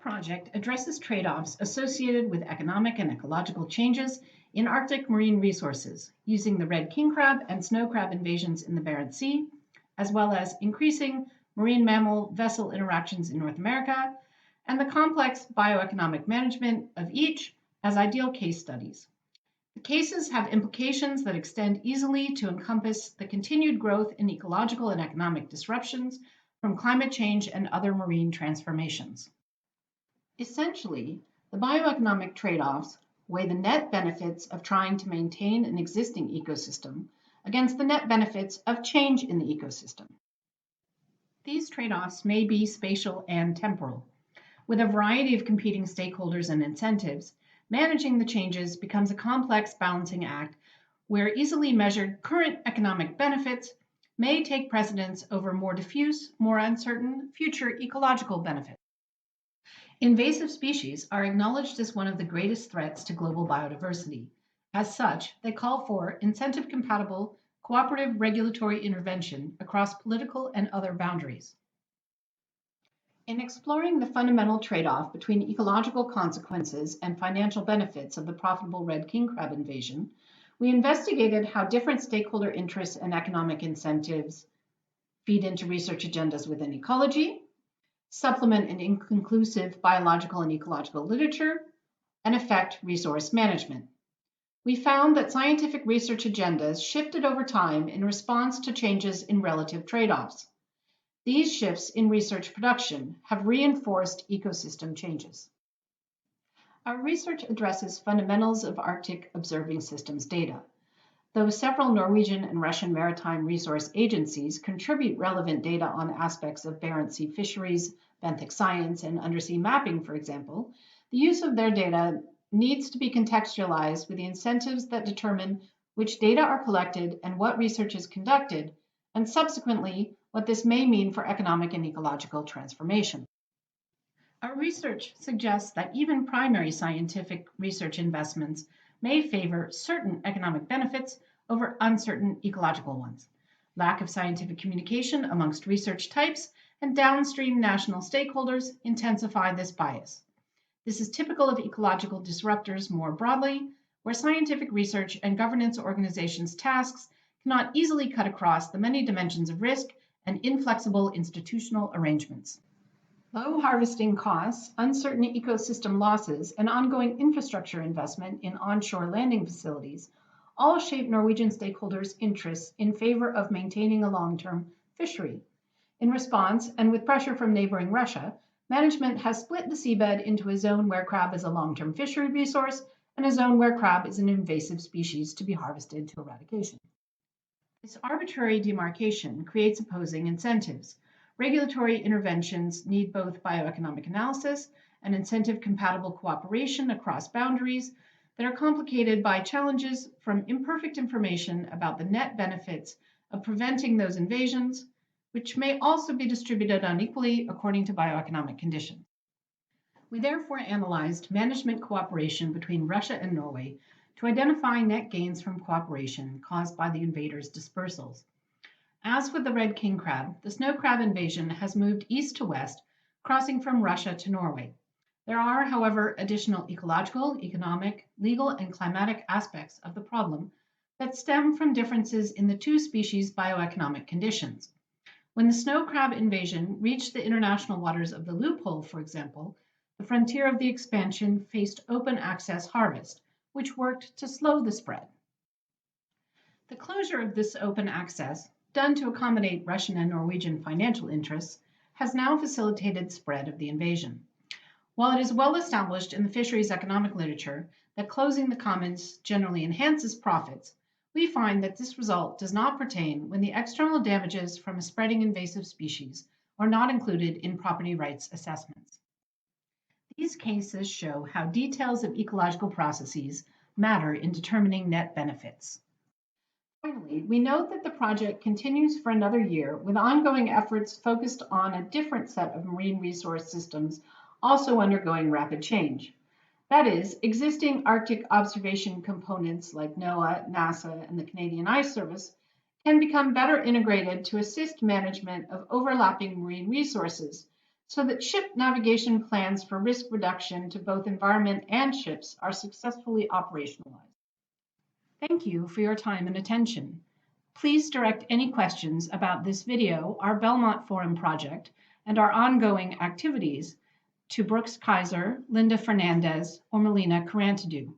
project addresses trade-offs associated with economic and ecological changes in Arctic marine resources, using the red king crab and snow crab invasions in the Barents Sea, as well as increasing marine mammal vessel interactions in North America, and the complex bioeconomic management of each as ideal case studies. The cases have implications that extend easily to encompass the continued growth in ecological and economic disruptions from climate change and other marine transformations. Essentially, the bioeconomic trade-offs weigh the net benefits of trying to maintain an existing ecosystem against the net benefits of change in the ecosystem. These trade-offs may be spatial and temporal. With a variety of competing stakeholders and incentives, managing the changes becomes a complex balancing act where easily measured current economic benefits may take precedence over more diffuse, more uncertain future ecological benefits. Invasive species are acknowledged as one of the greatest threats to global biodiversity. As such, they call for incentive-compatible, cooperative regulatory intervention across political and other boundaries. In exploring the fundamental trade-off between ecological consequences and financial benefits of the profitable red king crab invasion, we investigated how different stakeholder interests and economic incentives feed into research agendas within ecology, supplement an inconclusive biological and ecological literature, and affect resource management. We found that scientific research agendas shifted over time in response to changes in relative trade-offs. These shifts in research production have reinforced ecosystem changes. Our research addresses fundamentals of Arctic observing systems data. Though several Norwegian and Russian maritime resource agencies contribute relevant data on aspects of Barents Sea fisheries, benthic science, and undersea mapping, for example, the use of their data needs to be contextualized with the incentives that determine which data are collected and what research is conducted, and subsequently, what this may mean for economic and ecological transformation. Our research suggests that even primary scientific research investments may favor certain economic benefits over uncertain ecological ones. Lack of scientific communication amongst research types and downstream national stakeholders intensify this bias. This is typical of ecological disruptors more broadly, where scientific research and governance organizations' tasks cannot easily cut across the many dimensions of risk and inflexible institutional arrangements. Low harvesting costs, uncertain ecosystem losses, and ongoing infrastructure investment in onshore landing facilities all shape Norwegian stakeholders' interests in favor of maintaining a long-term fishery. In response, and with pressure from neighboring Russia, management has split the seabed into a zone where crab is a long-term fishery resource and a zone where crab is an invasive species to be harvested to eradication. This arbitrary demarcation creates opposing incentives. Regulatory interventions need both bioeconomic analysis and incentive-compatible cooperation across boundaries that are complicated by challenges from imperfect information about the net benefits of preventing those invasions, which may also be distributed unequally according to bioeconomic conditions. We therefore analyzed management cooperation between Russia and Norway to identify net gains from cooperation caused by the invaders' dispersals. As with the red king crab, the snow crab invasion has moved east to west, crossing from Russia to Norway. There are, however, additional ecological, economic, legal, and climatic aspects of the problem that stem from differences in the two species' bioeconomic conditions. When the snow crab invasion reached the international waters of the loophole, for example, the frontier of the expansion faced open access harvest, which worked to slow the spread. The closure of this open access, done to accommodate Russian and Norwegian financial interests, has now facilitated spread of the invasion. While it is well established in the fisheries economic literature that closing the commons generally enhances profits, we find that this result does not pertain when the external damages from a spreading invasive species are not included in property rights assessments. These cases show how details of ecological processes matter in determining net benefits. Finally, we note that the project continues for another year with ongoing efforts focused on a different set of marine resource systems also undergoing rapid change. That is, existing Arctic observation components like NOAA, NASA, and the Canadian Ice Service can become better integrated to assist management of overlapping marine resources so that ship navigation plans for risk reduction to both environment and ships are successfully operationalized. Thank you for your time and attention. Please direct any questions about this video, our Belmont Forum project, and our ongoing activities to Brooks Kaiser, Linda Fernandez, or Melina Carantadou.